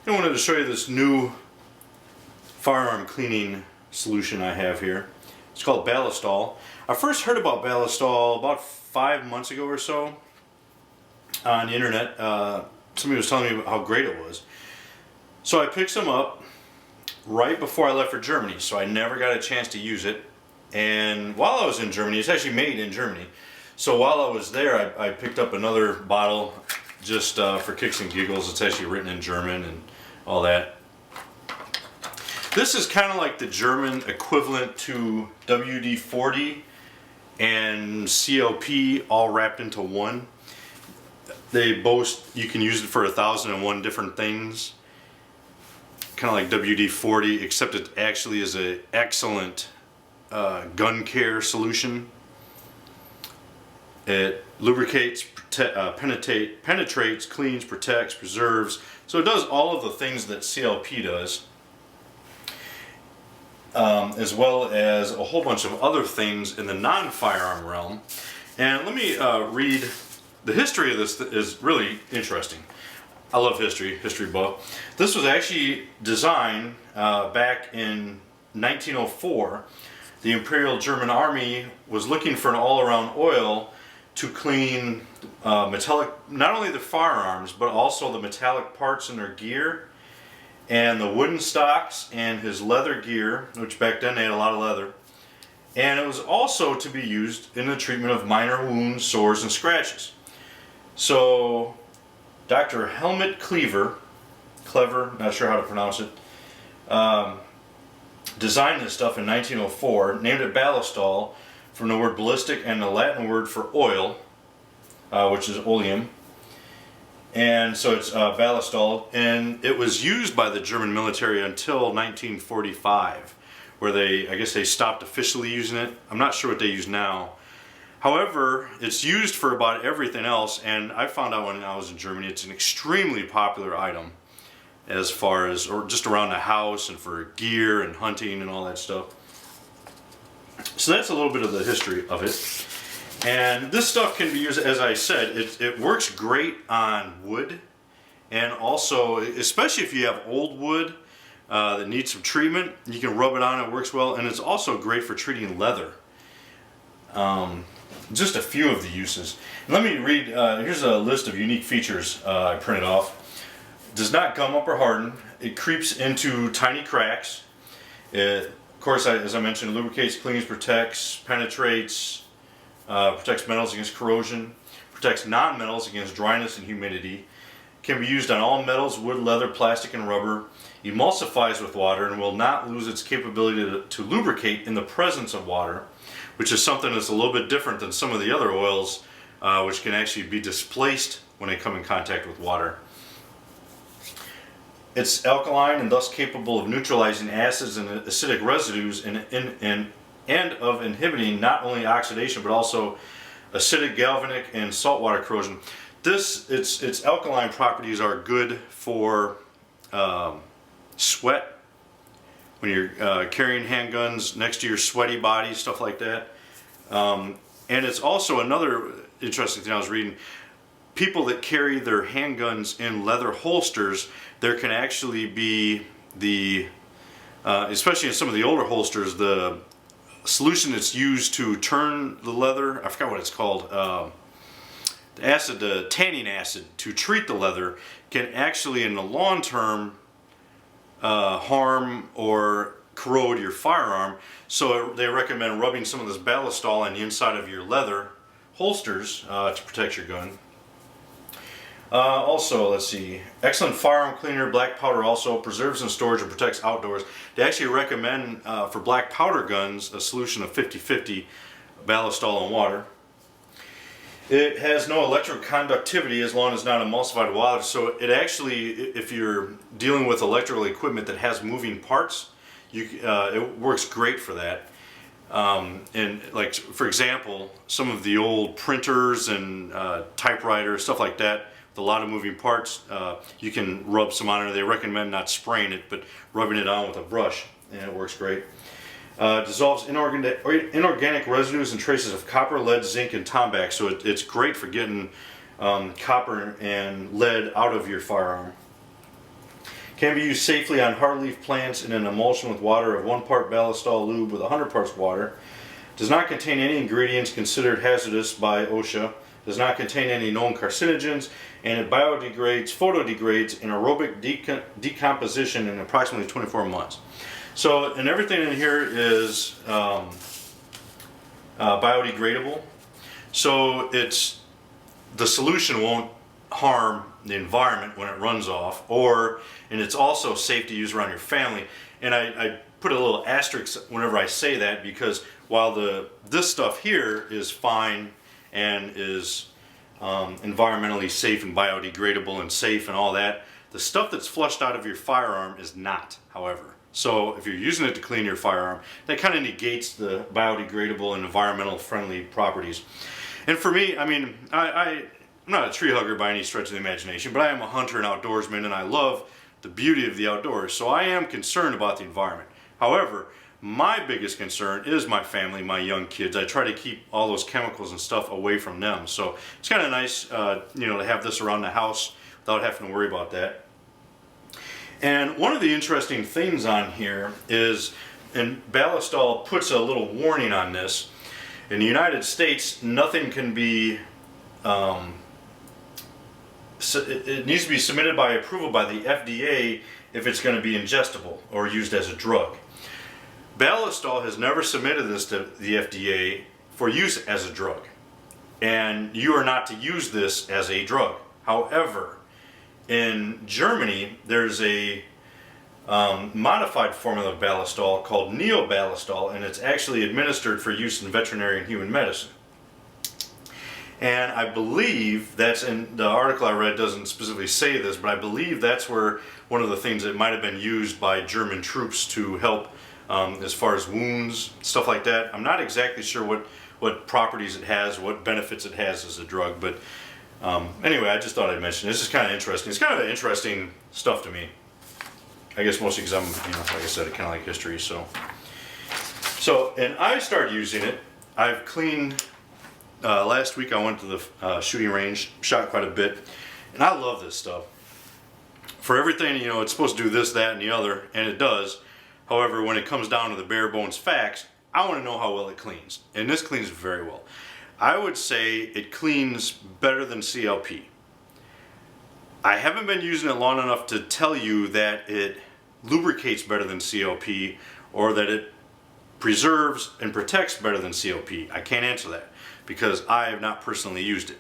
I wanted to show you this new firearm cleaning solution I have here. It's called Ballistol. I first heard about Ballistol about 5 months ago or so on the internet. Somebody was telling me how great it was. So I picked some up right before I left for Germany, so I never got a chance to use it. And while I was in Germany, it's actually made in Germany. So while I was there, I picked up another bottle just for kicks and giggles. It's actually written in German and all that. This is kind of like the German equivalent to WD-40 and CLP all wrapped into one. They boast you can use it for 1,001 different things. Kind of like WD-40, except it actually is an excellent gun care solution. It lubricates, penetrates, cleans, protects, preserves. So it does all of the things that CLP does, as well as a whole bunch of other things in the non-firearm realm. And let me read. The history of this is really interesting. I love history buff. This was actually designed back in 1904. The Imperial German Army was looking for an all-around oil to clean metallic, not only the firearms, but also the metallic parts in their gear and the wooden stocks and his leather gear, which back then they had a lot of leather. And it was also to be used in the treatment of minor wounds, sores, and scratches. So Dr. Helmut Clever, not sure how to pronounce it, designed this stuff in 1904, named it Ballistol from the word ballistic and the Latin word for oil, which is oleum. And so it's Ballistol, and it was used by the German military until 1945, where I guess they stopped officially using it. I'm not sure what they use now. However, it's used for about everything else, and I found out when I was in Germany it's an extremely popular item as far as, or just around the house and for gear and hunting and all that stuff. So that's a little bit of the history of it. And this stuff can be used, as I said, it works great on wood, and also, especially if you have old wood that needs some treatment, you can rub it on, it works well, and it's also great for treating leather. Just a few of the uses. And let me read, here's a list of unique features I printed off. Does not gum up or harden. It creeps into tiny cracks. It, of course, as I mentioned, lubricates, cleans, protects, penetrates, protects metals against corrosion, protects non-metals against dryness and humidity. Can be used on all metals, wood, leather, plastic, and rubber. Emulsifies with water and will not lose its capability to lubricate in the presence of water, which is something that's a little bit different than some of the other oils, which can actually be displaced when they come in contact with water. It's alkaline and thus capable of neutralizing acids and acidic residues and of inhibiting not only oxidation but also acidic, galvanic, and saltwater corrosion. Its alkaline properties are good for sweat, when you're carrying handguns next to your sweaty body, stuff like that. And it's also another interesting thing I was reading. People that carry their handguns in leather holsters, there can actually be especially in some of the older holsters, the solution that's used to turn the leather, I forgot what it's called, the tanning acid to treat the leather can actually in the long term harm or corrode your firearm. So they recommend rubbing some of this Ballistol on the inside of your leather holsters to protect your gun. Also, let's see, excellent firearm cleaner. Black powder also preserves in storage and protects outdoors. They actually recommend for black powder guns a solution of 50-50 Ballistol and water. It has no electroconductivity as long as not emulsified with water. So it actually, if you're dealing with electrical equipment that has moving parts, it works great for that. And like, for example, some of the old printers and typewriters, stuff like that, with a lot of moving parts, you can rub some on it. They recommend not spraying it, but rubbing it on with a brush, and it works great. Dissolves inorganic residues and traces of copper, lead, zinc, and tombac, so it's great for getting copper and lead out of your firearm. Can be used safely on hardleaf plants in an emulsion with water of 1 part Ballistol lube with 100 parts water. Does not contain any ingredients considered hazardous by OSHA. Does not contain any known carcinogens, and it biodegrades, photodegrades in aerobic decomposition in approximately 24 months. So, and everything in here is biodegradable. So the solution won't harm the environment when it runs off, and it's also safe to use around your family. And I put a little asterisk whenever I say that, because while this stuff here is fine and is environmentally safe and biodegradable and safe and all that, the stuff that's flushed out of your firearm is not, however. So if you're using it to clean your firearm, that kind of negates the biodegradable and environmental friendly properties. And for me, I mean, I'm not a tree hugger by any stretch of the imagination, but I am a hunter and outdoorsman, and I love the beauty of the outdoors. So I am concerned about the environment. However, my biggest concern is my family, my young kids. I try to keep all those chemicals and stuff away from them. So it's kind of nice, you know, to have this around the house without having to worry about that. And one of the interesting things on here is, and Ballistol puts a little warning on this, in the United States, nothing can be, it needs to be submitted by approval by the FDA if it's going to be ingestible or used as a drug. Ballistol has never submitted this to the FDA for use as a drug, and you are not to use this as a drug. However, in Germany, there's a modified formula of Ballistol called Neoballistol, and it's actually administered for use in veterinary and human medicine. And I believe that's, in the article I read doesn't specifically say this, but I believe that's where one of the things that might have been used by German troops to help as far as wounds, stuff like that. I'm not exactly sure what properties it has, what benefits it has as a drug, but anyway, I just thought I'd mention it. This is kind of interesting. It's kind of interesting stuff to me. I guess mostly because I'm, you know, like I said, I kind of like history, so. And I started using it. I've cleaned, last week I went to the shooting range, shot quite a bit, and I love this stuff. For everything, you know, it's supposed to do this, that, and the other, and it does. However, when it comes down to the bare bones facts, I want to know how well it cleans. And this cleans very well. I would say it cleans better than CLP. I haven't been using it long enough to tell you that it lubricates better than CLP or that it preserves and protects better than CLP. I can't answer that because I have not personally used it.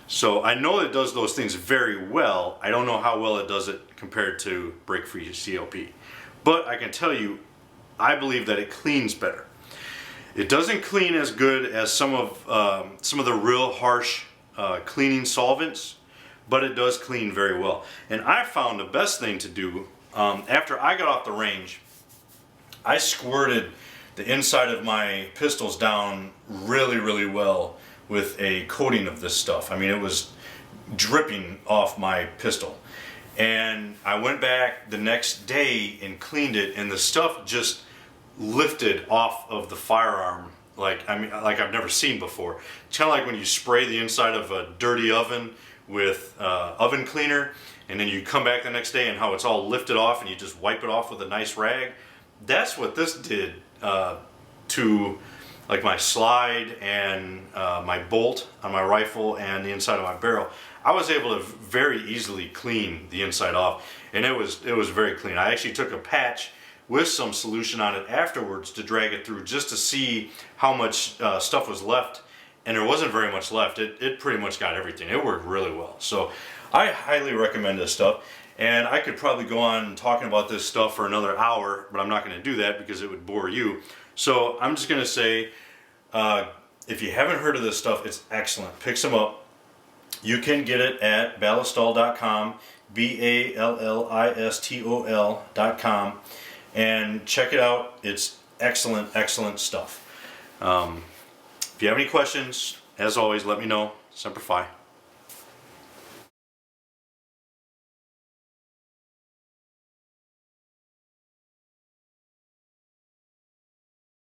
So I know it does those things very well. I don't know how well it does it compared to break-free CLP. But I can tell you, I believe that it cleans better. It doesn't clean as good as some of the real harsh cleaning solvents, but it does clean very well. And I found the best thing to do, after I got off the range, I squirted the inside of my pistols down really, really well with a coating of this stuff. I mean, it was dripping off my pistol. And I went back the next day and cleaned it, and the stuff just lifted off of the firearm like I've never seen before. It's kind of like when you spray the inside of a dirty oven with oven cleaner, and then you come back the next day and how it's all lifted off and you just wipe it off with a nice rag. That's what this did to like my slide and my bolt on my rifle and the inside of my barrel. I was able to very easily clean the inside off, and it was very clean. I actually took a patch with some solution on it afterwards to drag it through just to see how much stuff was left, and there wasn't very much left. It pretty much got everything. It worked really well. So I highly recommend this stuff, and I could probably go on talking about this stuff for another hour, but I'm not going to do that because it would bore you. So I'm just going to say, if you haven't heard of this stuff, it's excellent. Pick some up. You can get it at ballistol.com, ballistol.com, and check it out. It's excellent, excellent stuff. If you have any questions, as always, let me know. Semper Fi.